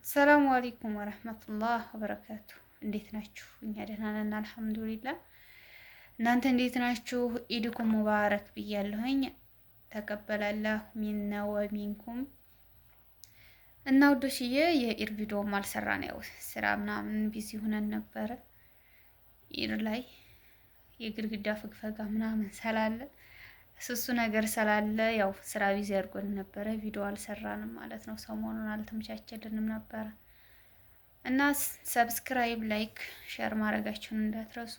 ሰላሙ አለይኩም ወረህመቱላህ ወበረካቱ። እንዴት ናችሁ? እኛ ደህና ነን አልሐምዱሊላህ። እናንተ እንዴት ናችሁ? ኢድኩም ሙባረክ ብያለሁኝ። ተቀበላላሁ ሚና ወሚንኩም እና ውዶሽዬ የኢድ ቪዲዮም አልሰራን፣ ያው ስራ ምናምን ቢዚ ሆነን ነበረ። ኢድ ላይ የግድግዳ ፍግፈጋ ምናምን ስላለ እሱ ነገር ስላለ ያው ስራ ቢዚ አድርጎን ነበረ። ቪዲዮ አልሰራንም ማለት ነው። ሰሞኑን አልተመቻቸልንም ነበረ እና ሰብስክራይብ፣ ላይክ፣ ሼር ማድረጋችሁን እንዳትረሱ።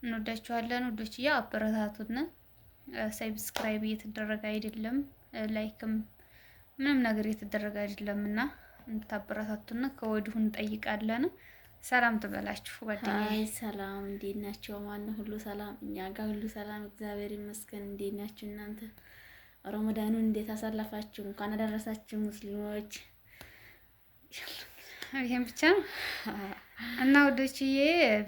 እንወዳችኋለን ውዶችዬ፣ አበረታቱን። ሰብስክራይብ እየተደረገ አይደለም፣ ላይክም ምንም ነገር እየተደረገ አይደለም እና እንድታበረታቱን ከወዲሁ እንጠይቃለን። ሰላም ትበላችሁ ጓደኛዬ። አይ ሰላም፣ እንዴት ናቸው? ማነው ሁሉ ሰላም? እኛ ጋር ሁሉ ሰላም እግዚአብሔር ይመስገን። እንዴት ናችሁ እናንተ? ረመዳኑን እንዴት አሳለፋችሁ? እንኳን አደረሳችሁ ሙስሊሞች። ይሄን ብቻ ነው እና ወዶችዬ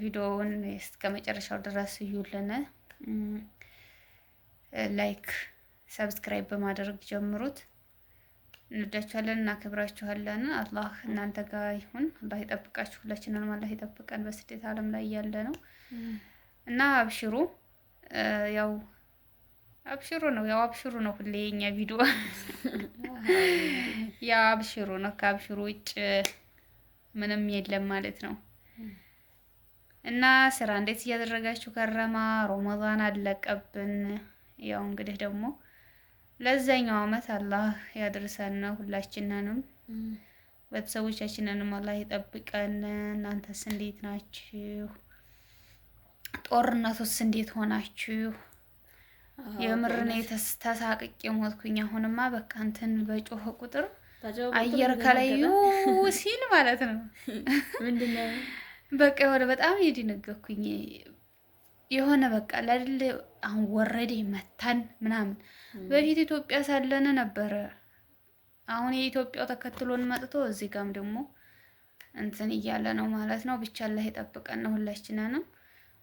ቪዲዮውን እስከ መጨረሻው ድረስ እዩልን። ላይክ ሰብስክራይብ በማድረግ ጀምሩት። እንወዳችኋለን፣ እናከብራችኋለን። አላህ እናንተ ጋር ይሁን። አላህ ይጠብቃችሁ፣ ሁላችንንም አላህ ይጠብቀን። በስደት ዓለም ላይ ያለ ነው እና አብሽሩ። ያው አብሽሩ ነው፣ ያው አብሽሩ ነው ሁሌ የኛ ቪዲዮ ያው አብሽሩ ነው። ከአብሽሩ ውጭ ምንም የለም ማለት ነው። እና ስራ እንዴት እያደረጋችሁ ከረማ? ረመዳን አለቀብን። ያው እንግዲህ ደግሞ ለዛኛው አመት አላህ ያድርሰን ሁላችንንም፣ ቤተሰቦቻችንንም አላህ ይጠብቀን። እናንተስ እንዴት ናችሁ? ጦርነቱስ እንዴት ሆናችሁ? የምርን ተሳቅቄ ሞትኩኝ። አሁንማ በቃ እንትን በጮኸ ቁጥር አየር ከላዩ ሲል ማለት ነው ምንድነው በቃ የሆነ በጣም የደነገኩኝ የሆነ በቃ ለል አሁን ወረደ መታን ምናምን። በፊት ኢትዮጵያ ሳለን ነበረ። አሁን የኢትዮጵያው ተከትሎን መጥቶ እዚህ ጋርም ደግሞ እንትን እያለ ነው ማለት ነው። ብቻ አላህ ይጠብቀን ነው ሁላችንንም፣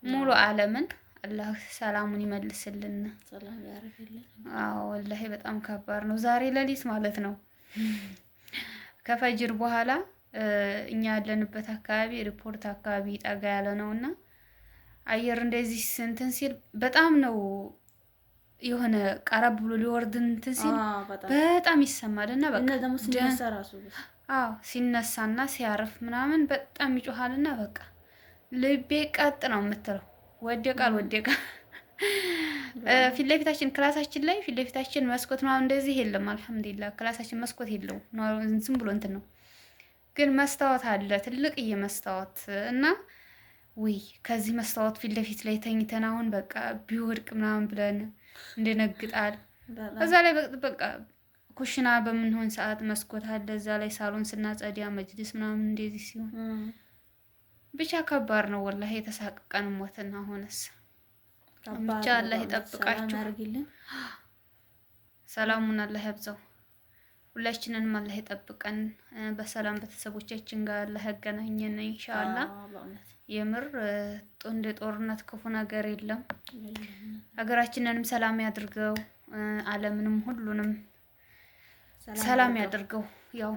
ሙሉ ዓለምን አላህ ሰላሙን ይመልስልን፣ ሰላም ያርግልን። አዎ ወላሂ በጣም ከባድ ነው። ዛሬ ሌሊት ማለት ነው ከፈጅር በኋላ እኛ ያለንበት አካባቢ ሪፖርት አካባቢ ጠጋ ያለ ነውና አየር እንደዚህ እንትን ሲል በጣም ነው የሆነ ቀረብ ብሎ ሊወርድ እንትን ሲል በጣም ይሰማልና በቃ ደግሞ ሲነሳ ራሱ ሲነሳና ሲያርፍ ምናምን በጣም ይጮሃልና በቃ ልቤ ቀጥ ነው የምትለው። ወደቃል ፊት ለፊታችን ክላሳችን ላይ ፊት ለፊታችን መስኮት ምናምን እንደዚህ የለም። አልሐምዱሊላህ ክላሳችን መስኮት የለውም፣ ዝም ብሎ እንትን ነው። ግን መስታወት አለ፣ ትልቅዬ መስታወት እና ውይ ከዚህ መስታወት ፊት ለፊት ላይ ተኝተን አሁን በቃ ቢወድቅ ምናምን ብለን እንደነግጣል። እዛ ላይ በቃ ኩሽና በምንሆን ሰዓት መስኮት አለ፣ እዛ ላይ ሳሎን ስናጸዲያ መጅልስ ምናምን እንደዚህ ሲሆን ብቻ ከባድ ነው ወላሂ። የተሳቀቀን ሞትን። አሁንስ ብቻ አላህ ይጠብቃችሁ፣ ሰላሙን አላህ ያብዛው። ሁላችንንም አላህ ይጠብቀን፣ በሰላም ቤተሰቦቻችን ጋር አላህ ያገናኘን ኢንሻአላህ። የምር እንደ ጦርነት ክፉ ነገር የለም። ሀገራችንንም ሰላም ያድርገው፣ ዓለምንም ሁሉንም ሰላም ያድርገው። ያው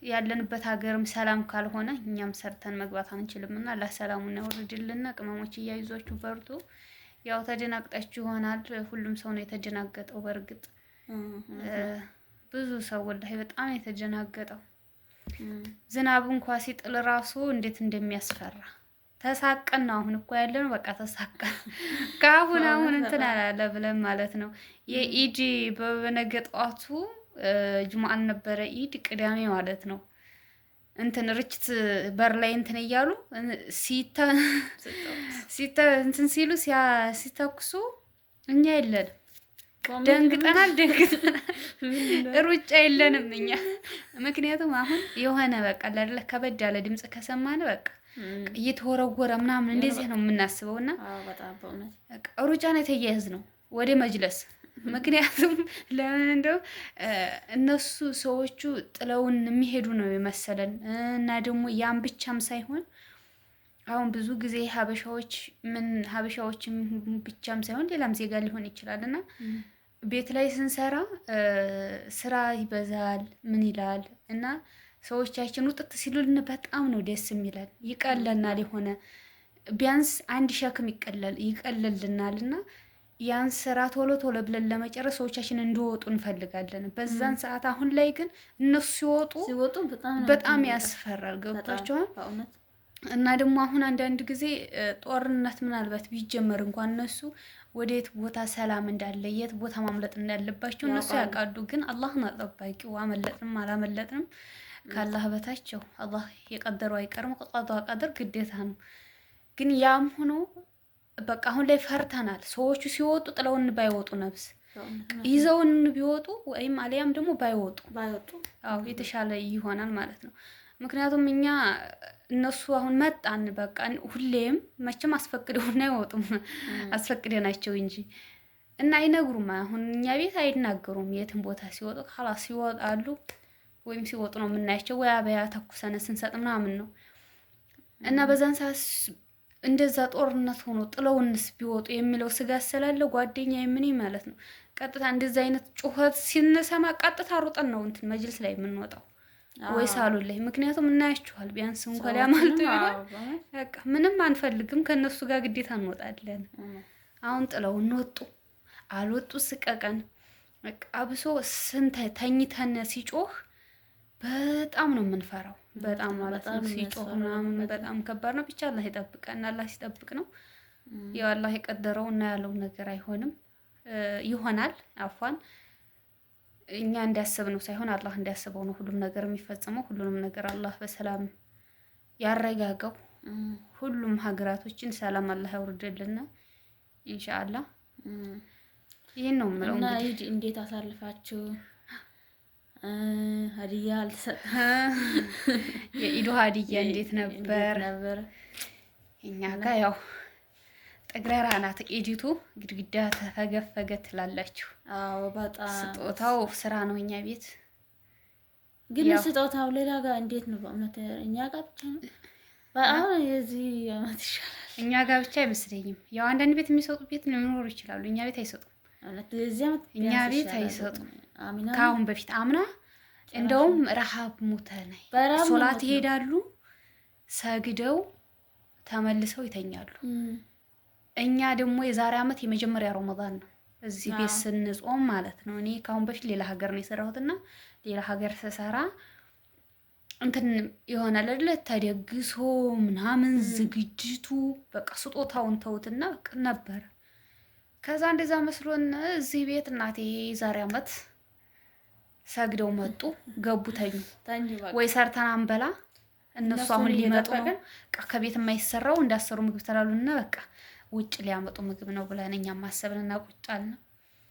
ያለንበት ሀገርም ሰላም ካልሆነ እኛም ሰርተን መግባት አንችልም እና አላህ ሰላሙን ያወርድልና። ቅመሞች እያይዟችሁ በርቱ። ያው ተደናግጣችሁ ይሆናል። ሁሉም ሰው ነው የተደናገጠው። በእርግጥ ብዙ ሰው ወላሂ በጣም የተደናገጠው። ዝናቡ እንኳን ሲጥል ራሱ እንዴት እንደሚያስፈራ ተሳቀን ነው አሁን እኮ ያለነው። በቃ ተሳቀን አሁን እንትን አላለ ብለን ማለት ነው። የኢድ በነገ ጠዋቱ ጁምአን ነበረ ኢድ ቅዳሜ ማለት ነው። እንትን ርችት በር ላይ እንትን እያሉ እንትን ሲሉ ሲተኩሱ እኛ የለንም። ደንግጠናል። ሩጫ የለንም እኛ። ምክንያቱም አሁን የሆነ በቃ አይደለ ከበድ ያለ ድምጽ ከሰማን በቃ እየተወረወረ ምናምን እንደዚህ ነው የምናስበው እና ሩጫ ነው የተያያዝ ነው ወደ መጅለስ። ምክንያቱም ለምን እንደው እነሱ ሰዎቹ ጥለውን የሚሄዱ ነው የመሰለን እና ደግሞ ያን ብቻም ሳይሆን አሁን ብዙ ጊዜ ሀበሻዎችም ብቻም ሳይሆን ሌላም ዜጋ ሊሆን ይችላል እና ቤት ላይ ስንሰራ ስራ ይበዛል ምን ይላል እና ሰዎቻችን ውጥት ሲሉልን በጣም ነው ደስ የሚለን፣ ይቀለናል። የሆነ ቢያንስ አንድ ሸክም ይቀልልናልና ያን ስራ ቶሎ ቶሎ ብለን ለመጨረስ ሰዎቻችን እንዲወጡ እንፈልጋለን። በዛን ሰዓት አሁን ላይ ግን እነሱ ሲወጡ በጣም ያስፈራል። ገብቷቸዋል። እና ደግሞ አሁን አንዳንድ ጊዜ ጦርነት ምናልባት ቢጀመር እንኳን እነሱ ወደ የት ቦታ ሰላም እንዳለ የት ቦታ ማምለጥ እንዳለባቸው እነሱ ያውቃሉ። ግን አላህ ነው ጠባቂው። አመለጥንም አላመለጥንም ካላህ በታቸው አላህ የቀደረው አይቀርም። ቀዷ ቀድር ግዴታ ነው። ግን ያም ሆኖ በቃ አሁን ላይ ፈርተናል። ሰዎቹ ሲወጡ ጥለውን ባይወጡ ነብስ ይዘውን ቢወጡ ወይም አሊያም ደግሞ ባይወጡ አዎ የተሻለ ይሆናል ማለት ነው። ምክንያቱም እኛ እነሱ አሁን መጣን በቃ ሁሌም መቼም አስፈቅደውና አይወጡም አስፈቅደናቸው እንጂ እና አይነግሩም። አሁን እኛ ቤት አይናገሩም። የትም ቦታ ሲወጡ خلاص ሲወጣሉ ወይም ሲወጡ ነው የምናያቸው። ወይ አበያ ተኩሰን ስንሰጥ ምናምን ነው እና በዛን ሰዓት እንደዛ ጦርነት ሆኖ ጥለውንስ ቢወጡ የሚለው ስጋት ስላለ ጓደኛዬ ምን ማለት ነው ቀጥታ እንደዛ አይነት ጩኸት ሲነሰማ ቀጥታ ሩጠን ነው እንትን መጅልስ ላይ የምንወጣው ወይ ሳሎን ላይ። ምክንያቱም እናያችኋል ቢያንስ እንኳን ሊያማልጡ ይሆን በቃ ምንም አንፈልግም ከነሱ ጋር ግዴታ እንወጣለን። አሁን ጥለውን ወጡ አልወጡ ስቀቀን በቃ አብሶ ስንት ተኝተን ሲጮህ በጣም ነው የምንፈራው። በጣም ማለት ነው ሲጮህ ምናምን በጣም ከባድ ነው። ብቻ አላህ ይጠብቀን። አላህ ሲጠብቅ ነው ያው አላህ የቀደረው እና ያለው ነገር አይሆንም ይሆናል። አፏን እኛ እንዲያስብነው ሳይሆን አላህ እንዲያስበው ነው ሁሉም ነገር የሚፈጸመው። ሁሉንም ነገር አላህ በሰላም ያረጋጋው። ሁሉም ሀገራቶችን ሰላም አላህ ያውርድልና ኢንሻአላህ። ይሄን ነው የምለው። እንግዲህ እንዴት አሳልፋችሁ ሀዲያ የኢዱ ሀዲያ እንዴት ነበር? እኛ ጋር ያው ጠግረራ ናት ኢዲቱ። ግድግዳ ተፈገፈገ ትላላችሁ። አዎ በጣም ስጦታው ስራ ነው። እኛ ቤት ግን ስጦታው ሌላ ጋር እንዴት ነው? በእውነት እኛ ጋር ብቻ ነው። በጣም የዚህ አመት ይሻላል። እኛ ጋር ብቻ አይመስለኝም። ያው አንዳንድ ቤት የሚሰጡ ቤት ሊኖሩ ይችላሉ። እኛ ቤት አይሰጡም። እኛ ቤት አይሰጡም። ከአሁን በፊት አምና እንደውም ረሃብ ሙተነ ሶላት ይሄዳሉ፣ ሰግደው ተመልሰው ይተኛሉ። እኛ ደግሞ የዛሬ አመት የመጀመሪያ ረመዳን ነው እዚህ ቤት ስንጾም ማለት ነው። እኔ ከአሁን በፊት ሌላ ሀገር ነው የሰራሁትና ሌላ ሀገር ስሰራ እንትን ይሆናል አይደል ተደግሶ ምናምን ዝግጅቱ በቃ ስጦታውን ተውትና ነበረ። ከዛ እንደዛ መስሎን እዚህ ቤት እናቴ ዛሬ አመት ሰግደው መጡ፣ ገቡ፣ ተኙ። ወይ ሰርተን አንበላ እነሱ አሁን ሊመጡ ነው። ከቤት የማይሰራው እንዳሰሩ ምግብ ተላሉና በቃ ውጭ ሊያመጡ ምግብ ነው ብለን እኛም ማሰብንና ቁጭ አልን።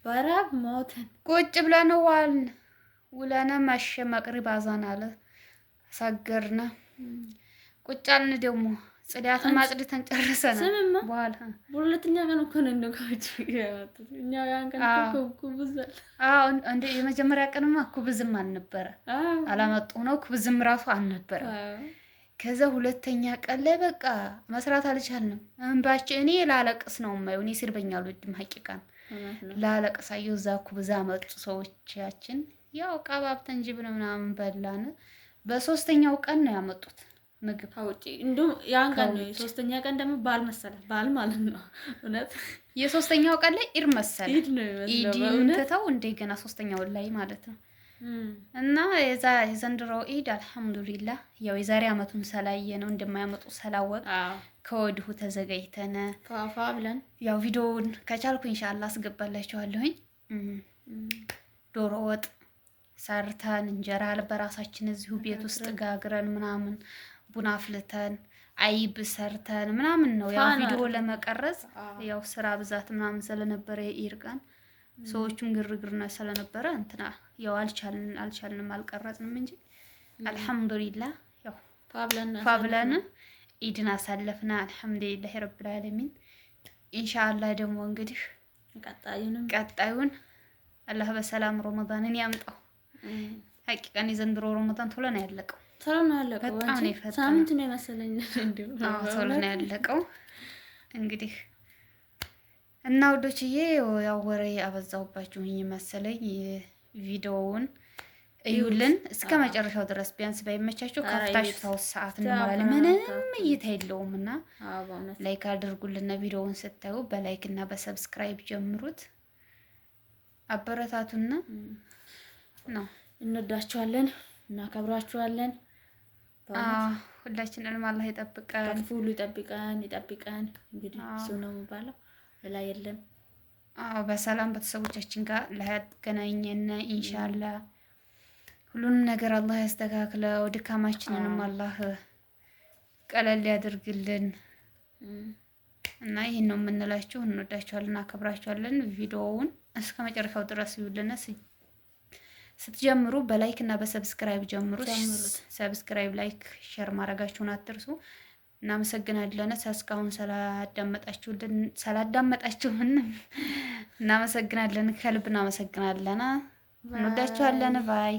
በራብ ሞተን ቁጭ ብለን ዋልን። ውለነ መሸ፣ መቅሪብ አዛን አለ፣ ሰገርነ፣ ቁጭ አልን። ደግሞ ጽዳትን ማጽድተን ጨርሰን በኋላ ሁለተኛ ቀን እኮ ነው እንደቆጭ ያወጡት። እኛ ያን ቀን እኮ ኩብዛል። እንደ የመጀመሪያ ቀንማ ኩብዝም አልነበረ፣ አላመጡ ነው ኩብዝም ራሱ አልነበረ። ከዛ ሁለተኛ ቀን ላይ በቃ መስራት አልቻልንም። እንባችን እኔ ላለቅስ ነው የማየው። እኔ ሲርበኛል ወድም ሐቂቃን ላለቅስ አየሁ። እዛ ኩብዛ መጡ ሰዎቻችን። ያው ቀባብተን ጅብን ምናምን በላን። በሶስተኛው ቀን ነው ያመጡት ምግብ አውጪ። እንደው ያን ቀን ነው። የሶስተኛ ቀን ደግሞ ባል መሰለ ባል ማለት ነው። እውነት የሶስተኛው ቀን ላይ ኢድ መሰለ ኢድ ነው ኢድ እንተው እንደገና ሶስተኛው ላይ ማለት ነው። እና የዘንድሮ ኢድ አልሐምዱሊላህ ያው የዛሬ አመቱን ሰላየ ነው እንደማያመጡ ሰላወቅ ከወዲሁ ተዘጋጅተን ፋፋ ብለን ያው ቪዲዮውን ከቻልኩ ኢንሻአላህ አስገባላችኋለሁኝ። ዶሮ ወጥ ሰርተን እንጀራ በራሳችን እዚሁ ቤት ውስጥ ጋግረን ምናምን ቡና አፍልተን አይብ ሰርተን ምናምን ነው ያው ቪዲዮ ለመቀረጽ ያው ስራ ብዛት ምናምን ስለነበረ የኢድ ቀን ሰዎቹም ግርግርና ስለነበረ እንትና ያው አልቻልንም አልቀረጽንም እንጂ አልሐምዱሊላህ ያው ፋብለን ኢድን አሳለፍና አልሐምዱሊላህ ረብል ዓለሚን። ኢንሻአላህ ደግሞ እንግዲህ ቀጣዩን አላህ በሰላም ረመዳንን ያምጣው። ሐቂቃን የዘንድሮ ረመዳን ቶሎ ነው ያለቀው። በጣም ነው የፈጠነው። ሳምንት ነው መሰለኝ እንደው ቶሎ ነው ያለቀው እንግዲህ እና ወዶችዬ ያው ወሬ አበዛውባችሁኝ መሰለኝ። ቪዲዮውን እዩልን እስከ መጨረሻው ድረስ። ቢያንስ ባይመቻችሁ ከፍታችሁ 3 ሰዓት እንሞላለን። ምንም እይታ የለውም እና ላይክ አድርጉልን። ቪዲዮውን ስታዩ በላይክ እና በሰብስክራይብ ጀምሩት። አበረታቱና ነው። እንወዳችኋለን፣ እናከብራችኋለን። ሁላችንንም አላህ ይጠብቀን፣ ሁሉ ይጠብቀን። እንግዲህ እሱ ነው የሚባለው፣ ሌላ የለም። በሰላም ቤተሰቦቻችን ጋር ላያገናኘን ኢንሻአላህ። ሁሉንም ነገር አላህ ያስተካክለው። ድካማችንንም አላህ ቀለል ያድርግልን እና ይህን ነው የምንላችሁ። እንወዳችኋለን፣ እናከብራችኋለን። ቪዲዮውን እስከ መጨረሻው ድረስ ይውልና ስትጀምሩ በላይክ እና በሰብስክራይብ ጀምሩ። ሰብስክራይብ፣ ላይክ፣ ሼር ማድረጋችሁን አትርሱ። እናመሰግናለን። እስካሁን ስላዳመጣችሁን እናመሰግናለን። ከልብ እናመሰግናለን። እንወዳችኋለን። ባይ